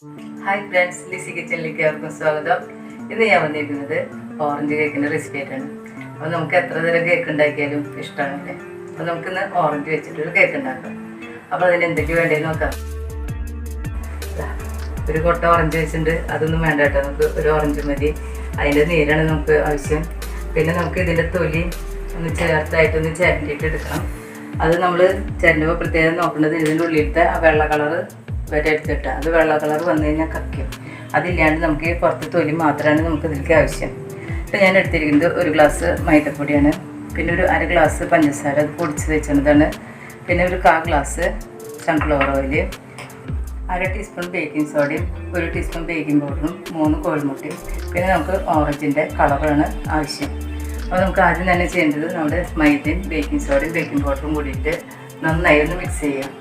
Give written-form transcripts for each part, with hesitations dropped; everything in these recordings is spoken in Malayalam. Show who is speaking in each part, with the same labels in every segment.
Speaker 1: ഹായ് ഫ്രണ്ട്സ്, ലിസി കിച്ചണിലേക്ക് ഏവർക്കും സ്വാഗതം. ഇന്ന് ഞാൻ വന്നിരിക്കുന്നത് ഓറഞ്ച് കേക്കിൻ്റെ റെസിപ്പി ആയിട്ടാണ്. അപ്പോൾ നമുക്ക് എത്ര തരം കേക്ക് ഉണ്ടാക്കിയാലും ഇഷ്ടമാണല്ലേ. അപ്പോൾ നമുക്കിന്ന് ഓറഞ്ച് വെച്ചിട്ടൊരു കേക്ക് ഉണ്ടാക്കാം. അപ്പോൾ അതിന് എന്തൊക്കെ വേണ്ടതെന്ന് നോക്കാം. ഒരു കൊട്ട ഓറഞ്ച് വെച്ചിട്ടുണ്ട്, അതൊന്നും വേണ്ട കേട്ടോ. നമുക്ക് ഒരു ഓറഞ്ച് മതി. അതിൻ്റെ നീരാണ് നമുക്ക് ആവശ്യം. പിന്നെ നമുക്ക് ഇതിൻ്റെ തൊലി ഒന്ന് ചേർത്തായിട്ടൊന്ന് ചിരണ്ടിയിട്ട് എടുക്കണം. അത് നമ്മൾ ചിരണ്ടുമ്പോൾ പ്രത്യേകം നോക്കേണ്ടത് ഇതിൻ്റെ ഉള്ളിലത്തെ ആ വെള്ള കളറ് വരെ എടുത്തിട്ട് അത് വെള്ള കളർ വന്നു കഴിഞ്ഞാൽ കക്കും. അതില്ലാണ്ട് നമുക്ക് പുറത്ത് തൊലി മാത്രമാണ് നമുക്ക് ഇതിലേക്ക് ആവശ്യം. ഇപ്പം ഞാൻ എടുത്തിരിക്കുന്നത് ഒരു ഗ്ലാസ് മൈദപ്പൊടിയാണ്. പിന്നെ ഒരു അര ഗ്ലാസ് പഞ്ചസാര അത് പൊടിച്ച് വെച്ചതാണ്. പിന്നെ ഒരു 1/4 ഗ്ലാസ് സൺഫ്ലവർ ഓയിൽ, അര ടീസ്പൂൺ ബേക്കിംഗ് സോഡയും 1 ടീസ്പൂൺ ബേക്കിംഗ് പൗഡറും 3 കോഴിമുട്ടയും. പിന്നെ നമുക്ക് ഓറഞ്ചിൻ്റെ കളറാണ് ആവശ്യം. അപ്പോൾ നമുക്ക് ആദ്യം തന്നെ ചെയ്യേണ്ടത് നമ്മുടെ മൈദയും ബേക്കിംഗ് സോഡയും ബേക്കിംഗ് പൗഡറും കൂടിയിട്ട് നന്നായി ഒന്ന് മിക്സ് ചെയ്യാം.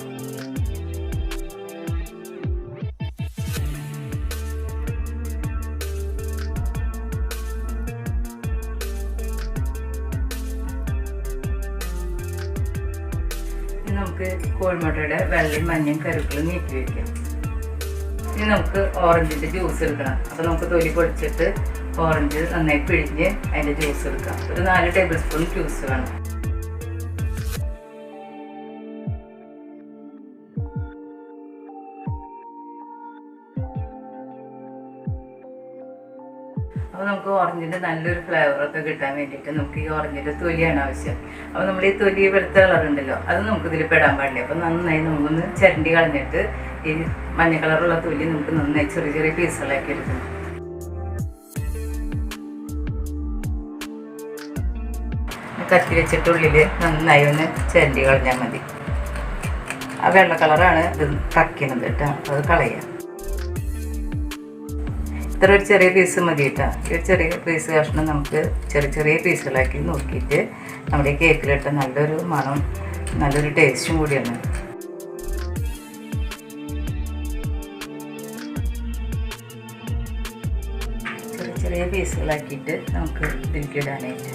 Speaker 1: നമുക്ക് കോഴിമുട്ടയുടെ വെള്ളയും മഞ്ഞയും കരുക്കളും നീക്കി വയ്ക്കാം. ഇനി നമുക്ക് ഓറഞ്ചിൻ്റെ ജ്യൂസ് എടുക്കണം. അപ്പോൾ നമുക്ക് തൊലി പൊടിച്ചിട്ട് ഓറഞ്ച് നന്നായി പിഴിഞ്ഞ് അതിൻ്റെ ജ്യൂസ് എടുക്കാം. ഒരു 4 ടേബിൾ സ്പൂൺ ജ്യൂസ് വേണം. അപ്പോൾ നമുക്ക് ഓറഞ്ചിൻ്റെ നല്ലൊരു ഫ്ലേവറൊക്കെ കിട്ടാൻ വേണ്ടിയിട്ട് നമുക്ക് ഈ ഓറഞ്ചിൻ്റെ തൊലിയാണ് ആവശ്യം. അപ്പോൾ നമ്മൾ ഈ തൊലി വെളുത്ത കളറുണ്ടല്ലോ, അത് നമുക്ക് ഇതിൽ പെടാൻ പാടില്ല. അപ്പോൾ നന്നായി നമുക്കൊന്ന് ചിരണ്ടി കളഞ്ഞിട്ട് ഈ മഞ്ഞ കളറുള്ള തൊലി നമുക്ക് നന്നായി ചെറിയ ചെറിയ പീസുകളാക്കി എടുക്കണം. കത്തി വെച്ചിട്ടുള്ളിൽ നന്നായി ഒന്ന് ചിരണ്ടി കളഞ്ഞാൽ മതി. ആ വെള്ള കളറാണ് ഇത് കക്കുന്നത് കേട്ടോ, അത് കളയാം. ഇത്ര ഒരു ചെറിയ പീസ് മതി കേട്ടോ. ഈ ഒരു ചെറിയ പീസ് കഷ്ണം നമുക്ക് ചെറിയ ചെറിയ പീസുകളാക്കി നോക്കിയിട്ട് നമ്മുടെ ഈ കേക്കിലിട്ട് നല്ലൊരു മണം, നല്ലൊരു ടേസ്റ്റും കൂടിയാണ്. ചെറിയ ചെറിയ പീസുകളാക്കിയിട്ട് നമുക്ക് ഇതിലേക്ക് ഇടാനായിട്ട്.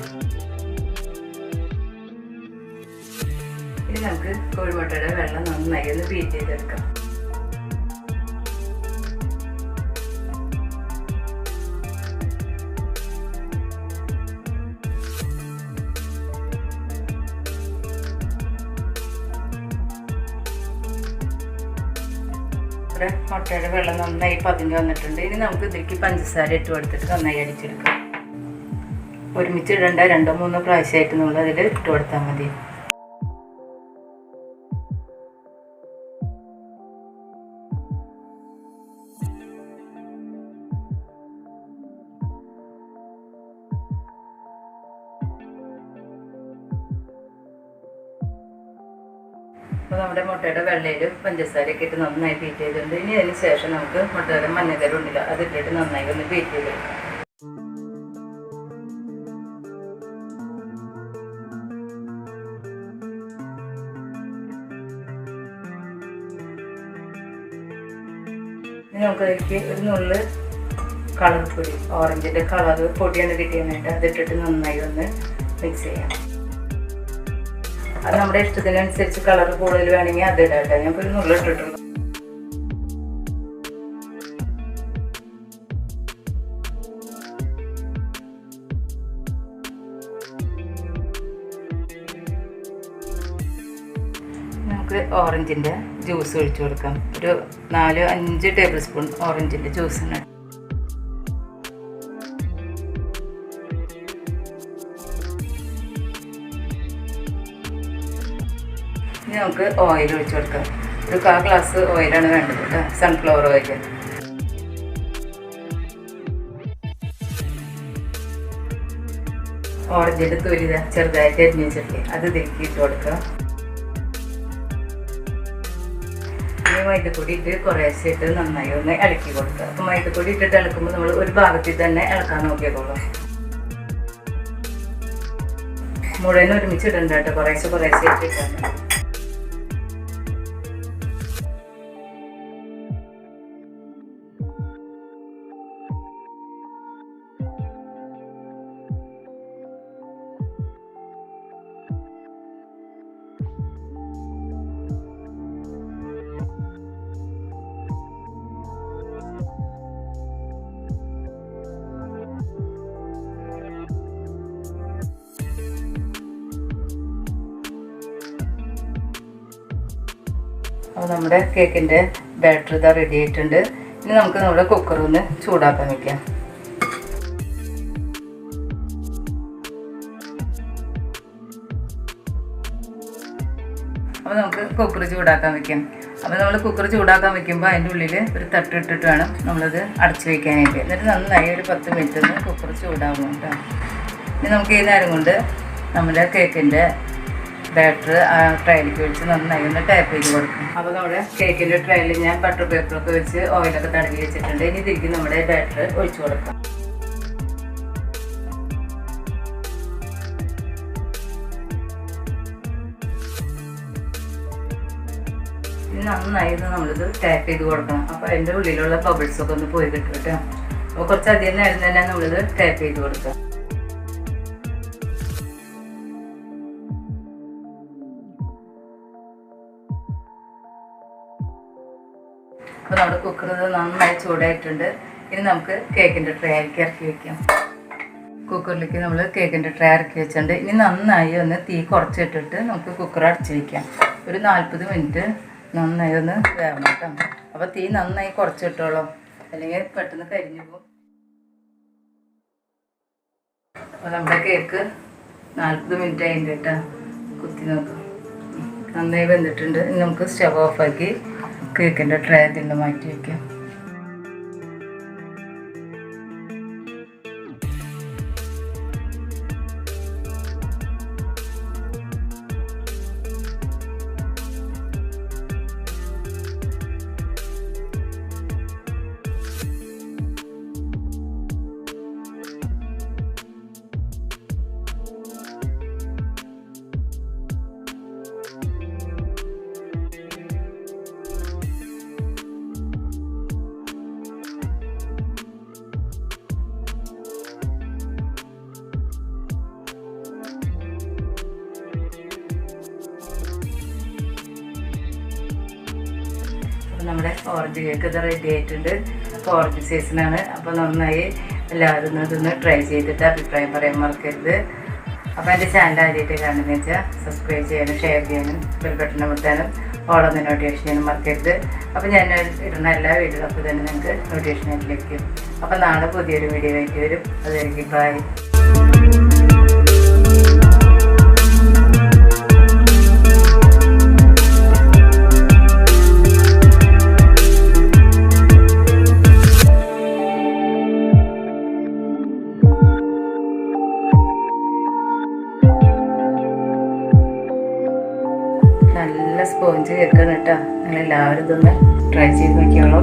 Speaker 1: ഇനി നമുക്ക് കോഴിമുട്ടയുടെ വെള്ളം നന്നായി ഒന്ന് ബീറ്റ് ചെയ്തെടുക്കാം. മുട്ടയുടെ വെള്ളം നന്നായി പതിഞ്ഞ് വന്നിട്ടുണ്ട്. ഇനി നമുക്ക് ഇതിലേക്ക് പഞ്ചസാര ഇട്ട് കൊടുത്തിട്ട് നന്നായി അടിച്ചെടുക്കാം. ഒരുമിച്ച് ഇടേണ്ട 2-3 പ്രാവശ്യമായിട്ട് നമ്മൾ അതിൽ ഇട്ട് കൊടുത്താൽ മതി. അപ്പോൾ നമ്മുടെ മുട്ടയുടെ വെള്ളയിൽ പഞ്ചസാരയൊക്കെ ഇട്ട് നന്നായി ബീറ്റ് ചെയ്തിട്ടുണ്ട്. ഇനി അതിന് ശേഷം നമുക്ക് മുട്ടയുടെ മഞ്ഞക്കറി ഉണ്ടല്ലോ, അതിട്ടിട്ട് നന്നായി ഒന്ന് ബീറ്റ് ചെയ്തെടുക്കാം. ഇനി നമുക്കതിലേക്ക് ഒരു നുള്ള് കളർ പൊടി, ഓറഞ്ചിൻ്റെ കളർ പൊടിയാണ് കിട്ടിയാനായിട്ട് അതിട്ടിട്ട് നന്നായി ഒന്ന് മിക്സ് ചെയ്യാം. അത് നമ്മുടെ ഇഷ്ടത്തിനനുസരിച്ച് കളർ കൂടുതൽ വേണമെങ്കിൽ അത് ഇടാട്ടെ. ഞങ്ങൾക്ക് ഒരു നുള്ളിട്ടിട്ടുണ്ട്. നമുക്ക് ഓറഞ്ചിൻ്റെ ജ്യൂസ് ഒഴിച്ചു കൊടുക്കാം. ഒരു 4-5 ടേബിൾ സ്പൂൺ ഓറഞ്ചിൻ്റെ ജ്യൂസാണ്. ഇനി നമുക്ക് ഓയിൽ ഒഴിച്ചു കൊടുക്കാം. ഒരു 1/4 ഗ്ലാസ് ഓയിലാണ് വേണ്ടത് കേട്ടോ, സൺഫ്ലവർ ഓയിൽ. ഓറഞ്ചിൻ്റെ തൊലി ചെറുതായിട്ട് അരിഞ്ഞ് വെച്ചിട്ട് അത് ഇതിലേക്ക് ഇട്ട് കൊടുക്കുക. ഇനി മൈദപ്പൊടി ഇട്ട് കുറേശ്ശെ ഇട്ട് നന്നായി ഒന്ന് ഇളക്കി കൊടുക്കുക. അപ്പോൾ മൈദപ്പൊടി ഇട്ടിട്ട് ഇളക്കുമ്പോൾ നമ്മൾ ഒരു ഭാഗത്തിൽ തന്നെ ഇളക്കാൻ നോക്കിക്കോളാം. മുഴുവൻ ഒരുമിച്ച് ഇടണ്ട കേട്ടോ, കുറേശ്ശെ കുറേശ്ശെ ഇട്ടിട്ടാണ്. അപ്പോൾ നമ്മുടെ കേക്കിൻ്റെ ബാറ്റർ ഇതാ റെഡി ആയിട്ടുണ്ട്. ഇനി നമുക്ക് നമ്മുടെ കുക്കർ ഒന്ന് ചൂടാക്കാൻ വയ്ക്കാം. അപ്പോൾ നമുക്ക് കുക്കർ ചൂടാക്കാൻ വയ്ക്കാം. അപ്പോൾ നമ്മൾ കുക്കർ ചൂടാക്കാൻ വയ്ക്കുമ്പോൾ അതിൻ്റെ ഉള്ളിൽ ഒരു തട്ടിട്ടിട്ട് വേണം നമ്മളത് അടച്ച് വയ്ക്കാനായിട്ട്. എന്നിട്ട് നന്നായി ഒരു 10 മിനിറ്റ് ഒന്ന് കുക്കർ ചൂടാകും കേട്ടോ. ഇനി നമുക്ക് ഈ നേരം കൊണ്ട് നമ്മുടെ കേക്കിൻ്റെ ബാറ്റർ ആ ട്രേയിലേക്ക് വെച്ച് നന്നായി ഒന്ന് ടാപ്പ് ചെയ്ത് കൊടുക്കും. അപ്പോൾ നമ്മുടെ കേക്കിൻ്റെ ട്രേയിൽ ഞാൻ ബട്ടർ പേപ്പറൊക്കെ വെച്ച് ഓയിലൊക്കെ തടവി വെച്ചിട്ടുണ്ട്. ഇനി തിരിക്കും നമ്മുടെ ബാറ്റർ ഒഴിച്ചു കൊടുക്കാം. ഇനി നന്നായി നമ്മളിത് ടാപ്പ് ചെയ്ത് കൊടുക്കണം. അപ്പോൾ അതിൻ്റെ ഉള്ളിലുള്ള ബബിൾസൊക്കെ ഒന്ന് പോയി കിട്ടും കേട്ടോ. അപ്പോൾ കുറച്ചധികം നേരം തന്നെ നമ്മളിത് ടാപ്പ് ചെയ്ത് കൊടുക്കാം. അപ്പോൾ നമ്മുടെ കുക്കർ നന്നായി ചൂടായിട്ടുണ്ട്. ഇനി നമുക്ക് കേക്കിൻ്റെ ട്രേയിലേക്ക് ഇറക്കി വയ്ക്കാം. കുക്കറിലേക്ക് നമ്മൾ കേക്കിൻ്റെ ട്രേ ഇറക്കി വെച്ചിട്ടുണ്ട്. ഇനി നന്നായി ഒന്ന് തീ കുറച്ചിട്ടിട്ട് നമുക്ക് കുക്കർ അടച്ച് വയ്ക്കാം. ഒരു 40 മിനിറ്റ് നന്നായി ഒന്ന് വേവണം കേട്ടോ. അപ്പോൾ തീ നന്നായി കുറച്ചിട്ടോളൂ, അല്ലെങ്കിൽ പെട്ടെന്ന് കരിഞ്ഞു പോകും. അപ്പോൾ നമ്മുടെ കേക്ക് 40 മിനിറ്റ് ആയിട്ട് കേട്ടോ. കുത്തി നോക്കാം, നന്നായി വെന്തിട്ടുണ്ട്. ഇനി നമുക്ക് സ്റ്റവ് ഓഫാക്കി കേക്കിൻ്റെ ട്രേ ഇതിൽ നിന്ന് മാറ്റി വയ്ക്കാം. നമ്മുടെ ഓറഞ്ച് കേക്ക് ഇത് റെഡി ആയിട്ടുണ്ട്. അപ്പോൾ ഓറഞ്ച് സീസണാണ്. അപ്പോൾ നന്നായി എല്ലാവരും ഇതൊന്ന് ട്രൈ ചെയ്തിട്ട് അഭിപ്രായം പറയാൻ മറക്കരുത്. അപ്പോൾ എൻ്റെ ചാനൽ ആദ്യമായിട്ട് കാണുന്നതെന്ന് വെച്ചാൽ സബ്സ്ക്രൈബ് ചെയ്യാനും ഷെയർ ചെയ്യാനും ബെൽ ബട്ടൺ അമർത്താനും ഓളൊന്ന് നോട്ടിഫിക്കേഷൻ ചെയ്യാനും മറക്കരുത്. അപ്പോൾ ഞാൻ ഇടുന്ന എല്ലാ വീഡിയോകളും അപ്പോൾ തന്നെ നിങ്ങൾക്ക് നോട്ടിഫിക്കേഷൻ ആയിട്ട് ലഭിക്കും. അപ്പോൾ നാളെ പുതിയൊരു വീഡിയോ ആയിട്ട് വരും. അതുവരെയ്ക്കും ബൈ. നല്ല സ്പോഞ്ച് കേക്കാണ് കേട്ടോ. നിങ്ങളെല്ലാവരും ഇതൊന്ന് ട്രൈ ചെയ്ത് നോക്കിയോളൂ.